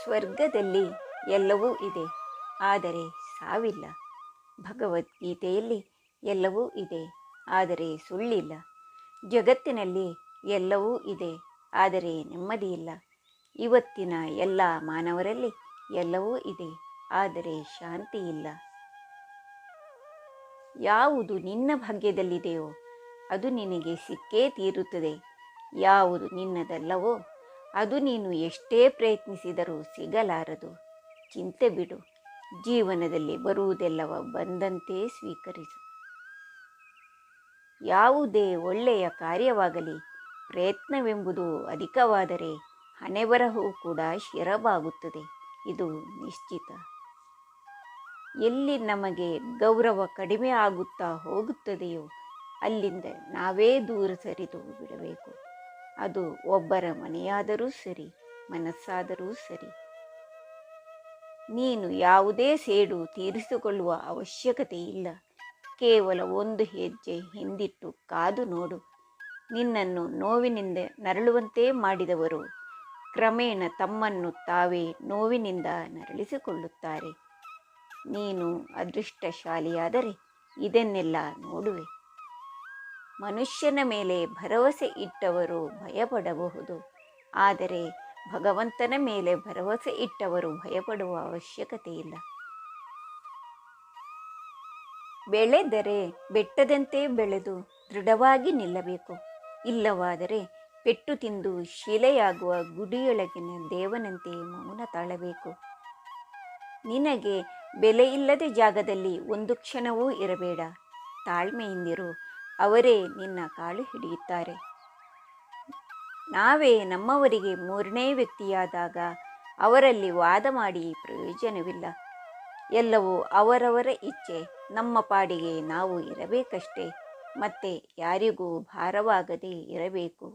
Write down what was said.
ಸ್ವರ್ಗದಲ್ಲಿ ಎಲ್ಲವೂ ಇದೆ, ಆದರೆ ಸಾವಿಲ್ಲ. ಭಗವದ್ಗೀತೆಯಲ್ಲಿ ಎಲ್ಲವೂ ಇದೆ, ಆದರೆ ಸುಳ್ಳಿಲ್ಲ. ಜಗತ್ತಿನಲ್ಲಿ ಎಲ್ಲವೂ ಇದೆ, ಆದರೆ ನೆಮ್ಮದಿಯಿಲ್ಲ. ಇವತ್ತಿನ ಎಲ್ಲ ಮಾನವರಲ್ಲಿ ಎಲ್ಲವೂ ಇದೆ, ಆದರೆ ಶಾಂತಿ ಇಲ್ಲ. ಯಾವುದು ನಿನ್ನ ಭಾಗ್ಯದಲ್ಲಿದೆಯೋ ಅದು ನಿನಗೆ ಸಿಕ್ಕೇ ತೀರುತ್ತದೆ. ಯಾವುದು ನಿನ್ನದಲ್ಲವೋ ಅದು ನೀನು ಎಷ್ಟೇ ಪ್ರಯತ್ನಿಸಿದರೂ ಸಿಗಲಾರದು. ಚಿಂತೆ ಬಿಡು. ಜೀವನದಲ್ಲಿ ಬರುವುದೆಲ್ಲವ ಬಂದಂತೆ ಸ್ವೀಕರಿಸು. ಯಾವುದೇ ಒಳ್ಳೆಯ ಕಾರ್ಯವಾಗಲಿ ಪ್ರಯತ್ನವೆಂಬುದು ಅಧಿಕವಾದರೆ ಹಣೆಬರಹವು ಕೂಡ ಶಿರಬಾಗುತ್ತದೆ. ಇದು ನಿಶ್ಚಿತ. ಎಲ್ಲಿ ನಮಗೆ ಗೌರವ ಕಡಿಮೆ ಆಗುತ್ತಾ ಹೋಗುತ್ತದೆಯೋ ಅಲ್ಲಿಂದ ನಾವೇ ದೂರ ಸರಿದು ಬಿಡಬೇಕು. ಅದು ಒಬ್ಬರ ಮನೆಯಾದರೂ ಸರಿ, ಮನಸ್ಸಾದರೂ ಸರಿ. ನೀನು ಯಾವುದೇ ಸೇಡು ತೀರಿಸಿಕೊಳ್ಳುವ ಅವಶ್ಯಕತೆ ಇಲ್ಲ. ಕೇವಲ ಒಂದು ಹೆಜ್ಜೆ ಹಿಂದಿಟ್ಟು ಕಾದು ನೋಡು. ನಿನ್ನನ್ನು ನೋವಿನಿಂದ ನರಳುವಂತೆ ಮಾಡಿದವರು ಕ್ರಮೇಣ ತಮ್ಮನ್ನು ತಾವೇ ನೋವಿನಿಂದ ನರಳಿಸಿಕೊಳ್ಳುತ್ತಾರೆ. ನೀನು ಅದೃಷ್ಟಶಾಲಿಯಾದರೆ ಇದನ್ನೆಲ್ಲ ನೋಡುವೆ. ಮನುಷ್ಯನ ಮೇಲೆ ಭರವಸೆ ಇಟ್ಟವರು ಭಯಪಡಬಹುದು, ಆದರೆ ಭಗವಂತನ ಮೇಲೆ ಭರವಸೆ ಇಟ್ಟವರು ಭಯಪಡುವ ಅವಶ್ಯಕತೆ ಇಲ್ಲ. ಬೆಳೆದರೆ ಬೆಟ್ಟದಂತೆ ಬೆಳೆದು ದೃಢವಾಗಿ ನಿಲ್ಲಬೇಕು. ಇಲ್ಲವಾದರೆ ಪೆಟ್ಟು ತಿಂದು ಶಿಲೆಯಾಗುವ ಗುಡಿಯೊಳಗಿನ ದೇವನಂತೆ ಮೌನ ತಾಳಬೇಕು. ನಿನಗೆ ಬೆಲೆಯಿಲ್ಲದ ಜಾಗದಲ್ಲಿ ಒಂದು ಕ್ಷಣವೂ ಇರಬೇಡ. ತಾಳ್ಮೆಯಿಂದಿರು, ಅವರೇ ನಿನ್ನ ಕಾಲು ಹಿಡಿಯುತ್ತಾರೆ. ನಾವೇ ನಮ್ಮವರಿಗೆ ಮೂರನೇ ವ್ಯಕ್ತಿಯಾದಾಗ ಅವರಲ್ಲಿ ವಾದ ಮಾಡಿ ಪ್ರಯೋಜನವಿಲ್ಲ. ಎಲ್ಲವೂ ಅವರವರ ಇಚ್ಛೆ. ನಮ್ಮ ಪಾಡಿಗೆ ನಾವು ಇರಬೇಕಷ್ಟೇ. ಮತ್ತೆ ಯಾರಿಗೂ ಭಾರವಾಗದೇ ಇರಬೇಕು.